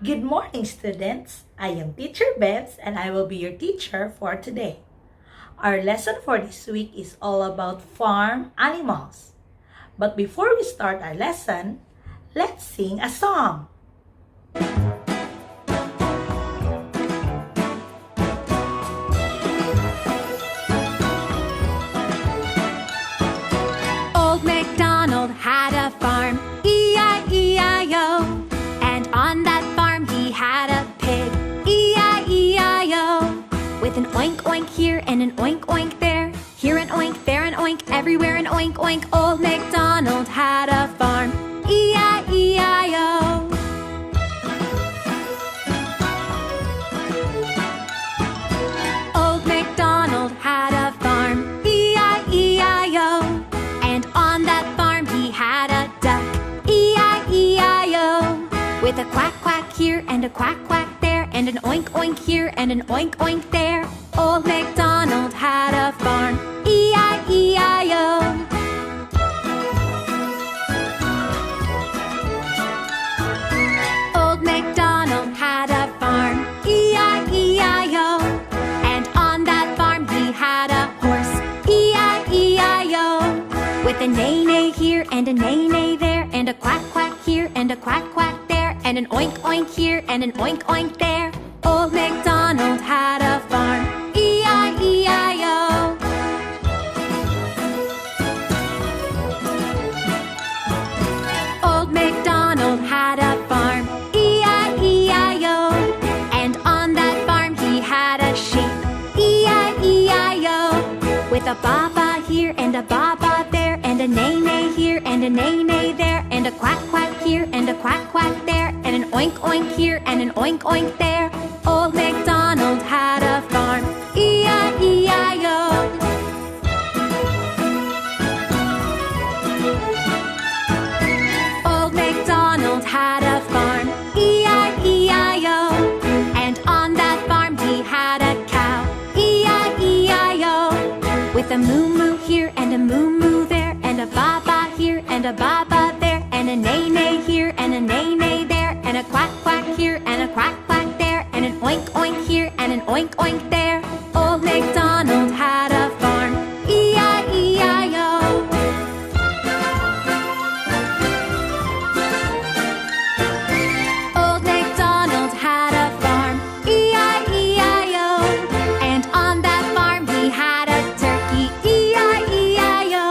Good morning, students. I am Teacher Bebs and I will be your teacher for today. Our lesson for this week is all about farm animals. But before we start our lesson, let's sing a song. Old MacDonald had a farm, E-I-E-I-O. And on that farm he had a pig, E-I-E-I-O. With an oink oink here and an oink oink there, here an oink, there an oink, everywhere an oink oink. Old MacDonald had a farm, E-I-E-I-O. Old MacDonald had a farm, E-I-E-I-O. And on that farm he had a duck, E-I-E-I-O. With a quack quack here and a quack quack there, and an oink oink here and an oink oink there. Old MacDonald had a farm, E-I-E-I-O. Old MacDonald had a farm, E-I-E-I-O. And on that farm he had a horse, E-I-E-I-O. With a neigh-neigh here and a neigh-neigh there, and a quack quack here and a quack quack there, and an oink oink here and an oink oink there. Old MacDonald had a farm, E-I-E-I-O. Old MacDonald had a farm, E-I-E-I-O. And on that farm he had a sheep, E-I-E-I-O. With a ba-ba here and a ba-ba there, and a neigh-neigh here and a neigh-neigh there, and a quack quack here and a quack quack there, and an oink oink here and an oink oink there. Old MacDonald had a farm, E-I-E-I-O. Old MacDonald had a farm, E-I-E-I-O. And on that farm he had a cow, E-I-E-I-O. With a moo-moo here and a moo-moo there, and a ba-ba here and a ba-ba there, and a neigh-neigh here and a neigh-neigh there, and a quack quack here and a quack quack there, and an oink oink here and an oink oink there. Old MacDonald had a farm, E-I-E-I-O. Old MacDonald had a farm, E-I-E-I-O. And on that farm he had a turkey, E-I-E-I-O.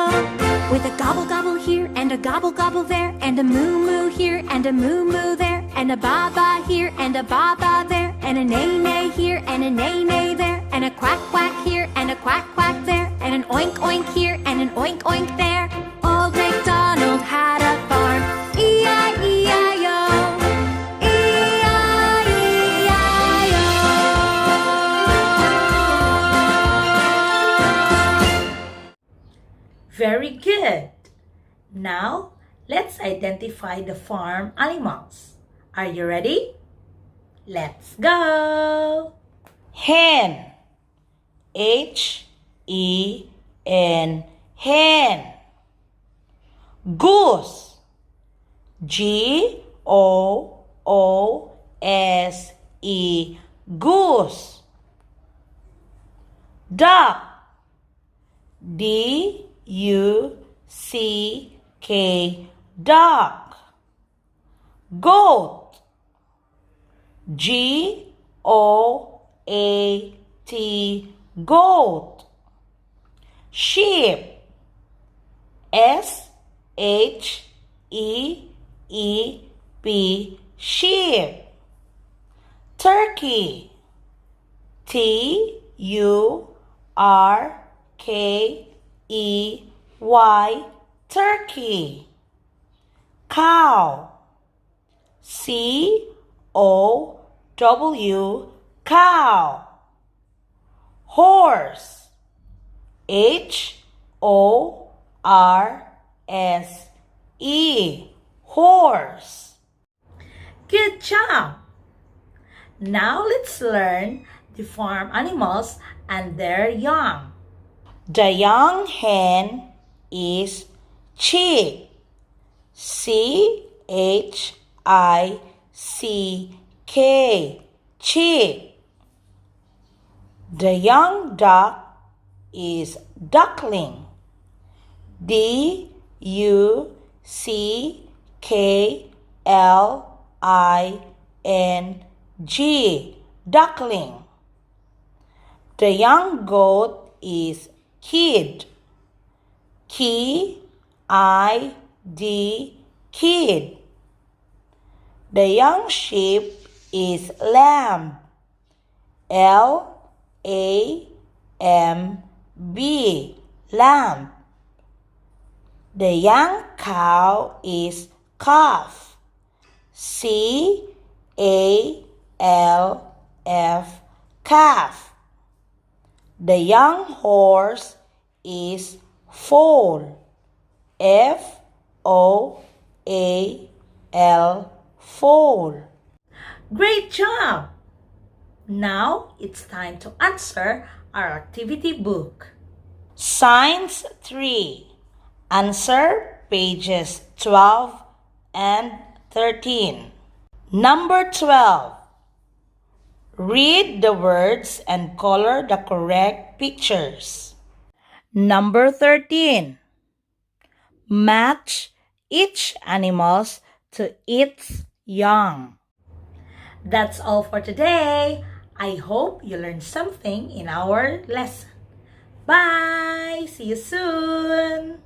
With a gobble gobble here and a gobble gobble there, and a moo moo here and a moo moo there, and a ba ba here and a ba ba there, and a neigh neigh here and a neigh neigh there, and a quack quack here and a quack quack there, and an oink oink here and an oink oink there. Old MacDonald had a farm, E-I-E-I-O. Very good. Now, let's identify the farm animals. Are you ready? Let's go! Hen. H-E-N. Hen. Goose. G-O-O-S-E. Goose. Duck. D-U-C-K. Duck. Goat. G-O-A-T. Goat. Sheep. S-H-E-E-P. Sheep. Turkey. T-U-R-K-E-Y. Turkey. Cow. C-O-W. Cow. Horse. H-O-R-S-E. Horse. Good job! Now let's learn the farm animals and their young. The young hen is chick. C-H-I-C-K. K. Chick. The young duck is duckling. D-U-C-K-L-I-N-G. Duckling. The young goat is kid. K-I-D. Kid. The young sheep is lamb. L-A-M-B. Lamb. The young cow is calf. C-A-L-F. Calf. The young horse is foal. F-O-A-L. Foal. Great job! Now it's time to answer our activity book. Science 3. Answer pages 12 and 13. Number 12. Read the words and color the correct pictures. Number 13. Match each animals to its young. That's all for today. I hope you learned something in our lesson. Bye! See you soon!